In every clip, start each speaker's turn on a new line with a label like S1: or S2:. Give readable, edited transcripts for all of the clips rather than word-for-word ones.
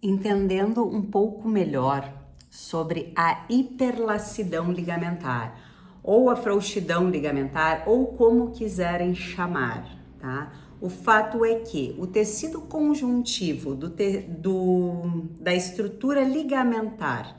S1: Entendendo um pouco melhor sobre a hiperlacidão ligamentar, ou a frouxidão ligamentar, ou como quiserem chamar, tá? O fato é que o tecido conjuntivo da estrutura ligamentar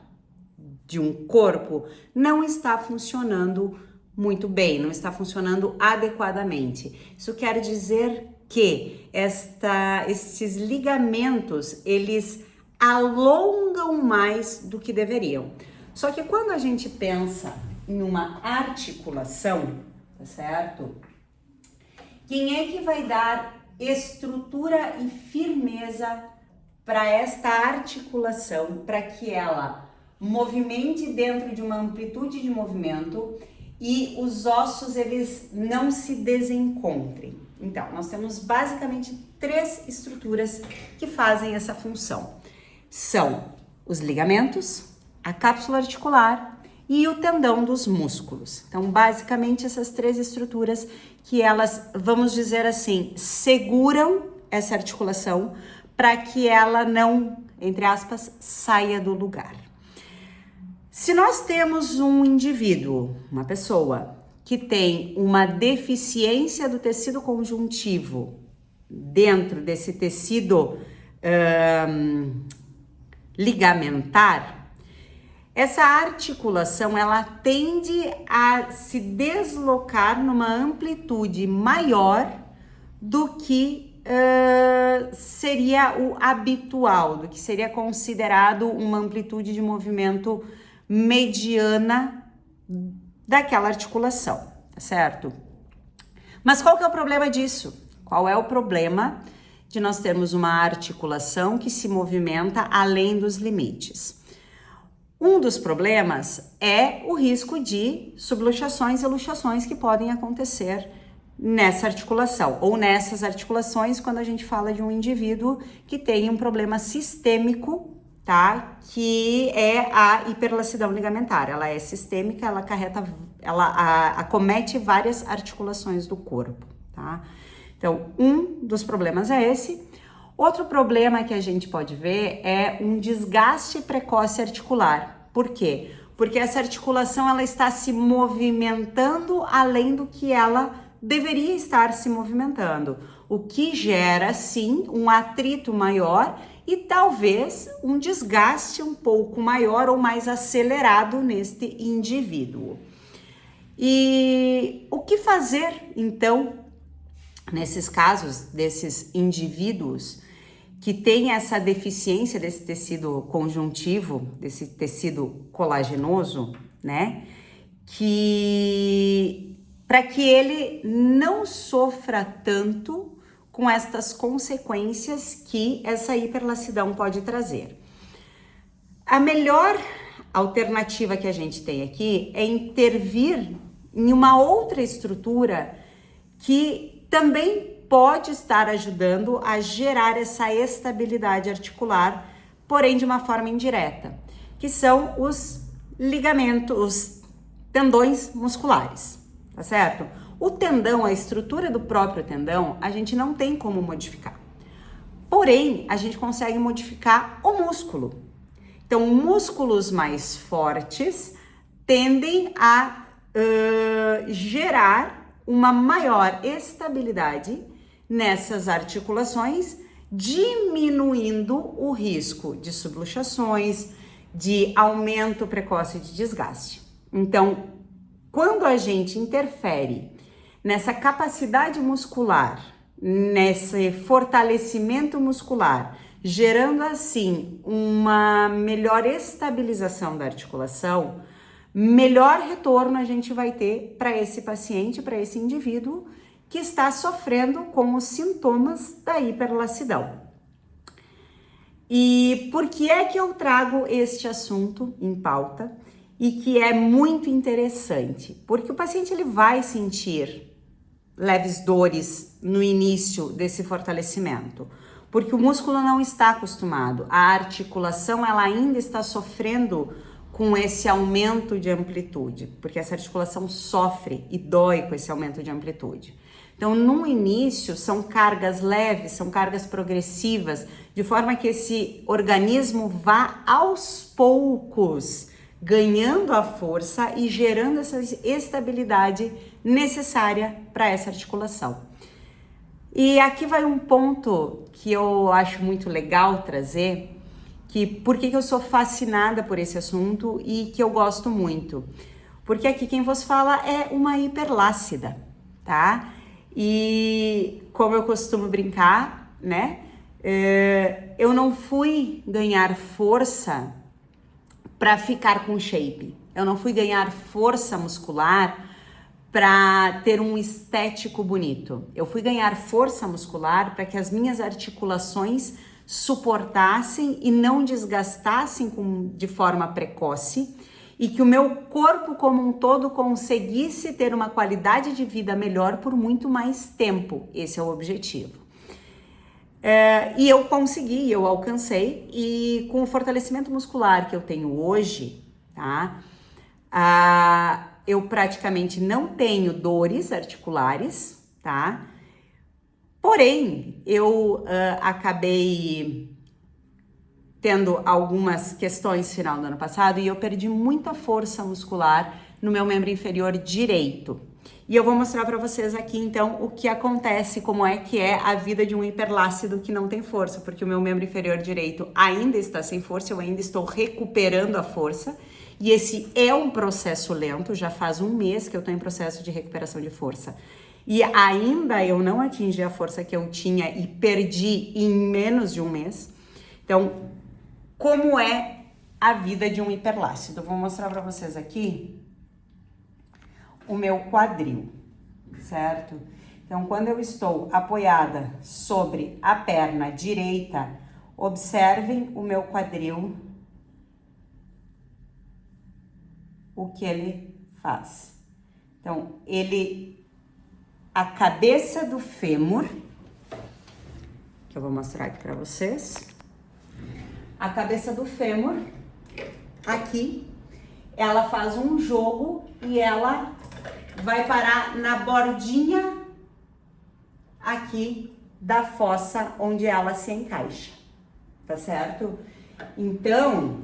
S1: de um corpo não está funcionando muito bem, não está funcionando adequadamente. Isso quer dizer que esses ligamentos, eles alongam mais do que deveriam. Só que quando a gente pensa em uma articulação, tá certo? Quem é que vai dar estrutura e firmeza para esta articulação, para que ela movimente dentro de uma amplitude de movimento e os ossos eles não se desencontrem? Então, nós temos basicamente 3 estruturas que fazem essa função. São os ligamentos, a cápsula articular e o tendão dos músculos. Então, basicamente, essas 3 estruturas que elas, vamos dizer assim, seguram essa articulação para que ela não, entre aspas, saia do lugar. Se nós temos um indivíduo, uma pessoa, que tem uma deficiência do tecido conjuntivo dentro desse tecido ligamentar, essa articulação ela tende a se deslocar numa amplitude maior do que seria o habitual, do que seria considerado uma amplitude de movimento mediana daquela articulação, tá certo? Mas qual que é o problema disso? Qual é o problema de nós termos uma articulação que se movimenta além dos limites? Um dos problemas é o risco de subluxações e luxações que podem acontecer nessa articulação, ou nessas articulações quando a gente fala de um indivíduo que tem um problema sistêmico, tá? Que é a hiperlacidão ligamentar. Ela é sistêmica, ela acomete várias articulações do corpo, tá? Então, um dos problemas é esse. Outro problema que a gente pode ver é um desgaste precoce articular. Por quê? Porque essa articulação ela está se movimentando além do que ela deveria estar se movimentando, o que gera, sim, um atrito maior e talvez um desgaste um pouco maior ou mais acelerado neste indivíduo. E o que fazer, então, nesses casos, desses indivíduos que têm essa deficiência desse tecido conjuntivo, desse tecido colagenoso, né? Para que ele não sofra tanto com estas consequências que essa hiperlacidão pode trazer. A melhor alternativa que a gente tem aqui é intervir em uma outra estrutura que também pode estar ajudando a gerar essa estabilidade articular, porém de uma forma indireta, que são os ligamentos, os tendões musculares, tá certo? O tendão, a estrutura do próprio tendão, a gente não tem como modificar. Porém, a gente consegue modificar o músculo. Então, músculos mais fortes tendem a gerar uma maior estabilidade nessas articulações, diminuindo o risco de subluxações, de aumento precoce de desgaste. Então, quando a gente interfere nessa capacidade muscular, nesse fortalecimento muscular, gerando assim uma melhor estabilização da articulação, melhor retorno a gente vai ter para esse paciente, para esse indivíduo que está sofrendo com os sintomas da hiperlacidão. E por que é que eu trago este assunto em pauta e que é muito interessante? Porque o paciente ele vai sentir leves dores no início desse fortalecimento, porque o músculo não está acostumado, a articulação ela ainda está sofrendo com esse aumento de amplitude, porque essa articulação sofre e dói com esse aumento de amplitude. Então, no início, são cargas leves, são cargas progressivas, de forma que esse organismo vá aos poucos ganhando a força e gerando essa estabilidade necessária para essa articulação. E aqui vai um ponto que eu acho muito legal trazer, que por que eu sou fascinada por esse assunto e que eu gosto muito. Porque aqui quem vos fala é uma hiperlácida, tá? E como eu costumo brincar, né? Eu não fui ganhar força para ficar com shape. Eu não fui ganhar força muscular para ter um estético bonito. Eu fui ganhar força muscular para que as minhas articulações suportassem e não desgastassem de forma precoce e que o meu corpo como um todo conseguisse ter uma qualidade de vida melhor por muito mais tempo. Esse é o objetivo. E eu consegui, eu alcancei, e com o fortalecimento muscular que eu tenho hoje, tá? Eu praticamente não tenho dores articulares, tá? Porém, eu acabei tendo algumas questões no final do ano passado e eu perdi muita força muscular no meu membro inferior direito. E eu vou mostrar para vocês aqui, então, o que acontece, como é que é a vida de um hiperlácido que não tem força, porque o meu membro inferior direito ainda está sem força, eu ainda estou recuperando a força, e esse é um processo lento, já faz um mês que eu estou em processo de recuperação de força. E ainda eu não atingi a força que eu tinha e perdi em menos de um mês. Então, como é a vida de um hiperlácido? Vou mostrar para vocês aqui o meu quadril, certo? Então, quando eu estou apoiada sobre a perna direita, observem o meu quadril, o que ele faz. Então, a cabeça do fêmur, que eu vou mostrar aqui para vocês, a cabeça do fêmur, aqui, ela faz um jogo e ela vai parar na bordinha aqui da fossa onde ela se encaixa, tá certo? Então,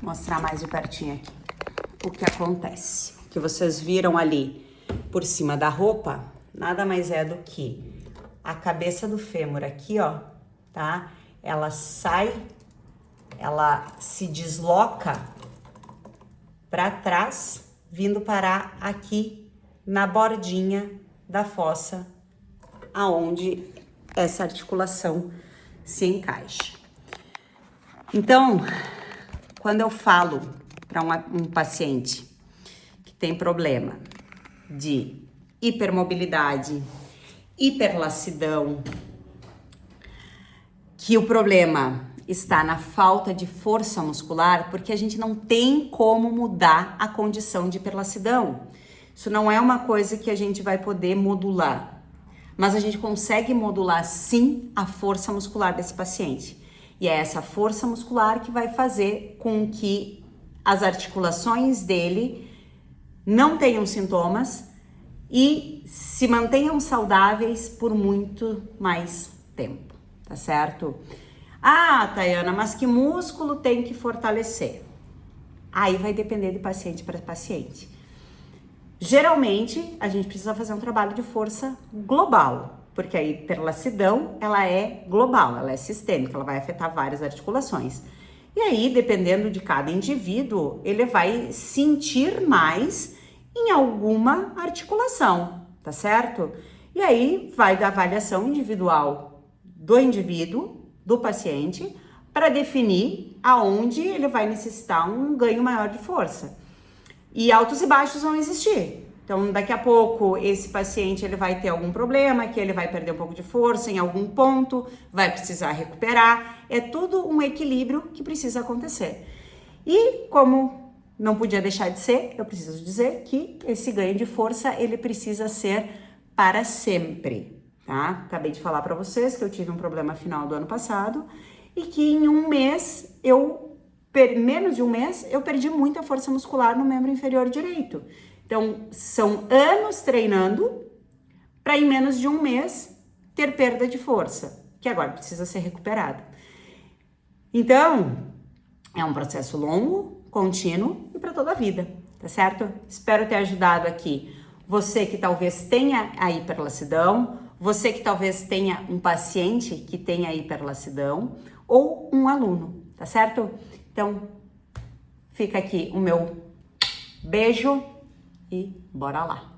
S1: vou mostrar mais de pertinho aqui o que acontece. O que vocês viram ali por cima da roupa, nada mais é do que a cabeça do fêmur aqui, ó, tá? Ela sai, ela se desloca para trás, vindo parar aqui na bordinha da fossa, aonde essa articulação se encaixa. Então, quando eu falo para um paciente que tem problema de hipermobilidade, hiperlacidão, que o problema está na falta de força muscular, porque a gente não tem como mudar a condição de hiperlacidão. Isso não é uma coisa que a gente vai poder modular, mas a gente consegue modular sim a força muscular desse paciente. E é essa força muscular que vai fazer com que as articulações dele não tenham sintomas e se mantenham saudáveis por muito mais tempo, tá certo? Ah, Tayana, mas que músculo tem que fortalecer? Aí vai depender de paciente para paciente. Geralmente, a gente precisa fazer um trabalho de força global, porque a hiperlacidão, ela é global, ela é sistêmica, ela vai afetar várias articulações. E aí, dependendo de cada indivíduo, ele vai sentir mais em alguma articulação, tá certo? E aí, vai da avaliação individual do indivíduo, do paciente, para definir aonde ele vai necessitar um ganho maior de força. E altos e baixos vão existir. Então, daqui a pouco, esse paciente ele vai ter algum problema, que ele vai perder um pouco de força em algum ponto, vai precisar recuperar. É tudo um equilíbrio que precisa acontecer. E como não podia deixar de ser, eu preciso dizer que esse ganho de força, ele precisa ser para sempre. Tá? Acabei de falar para vocês que eu tive um problema final do ano passado e que em um mês, menos de um mês, eu perdi muita força muscular no membro inferior direito. Então, são anos treinando para em menos de um mês ter perda de força, que agora precisa ser recuperada. Então, é um processo longo, contínuo e para toda a vida, tá certo? Espero ter ajudado aqui você que talvez tenha a hiperlacidão, você que talvez tenha um paciente que tenha hiperlacidão ou um aluno, tá certo? Então, fica aqui o meu beijo e bora lá!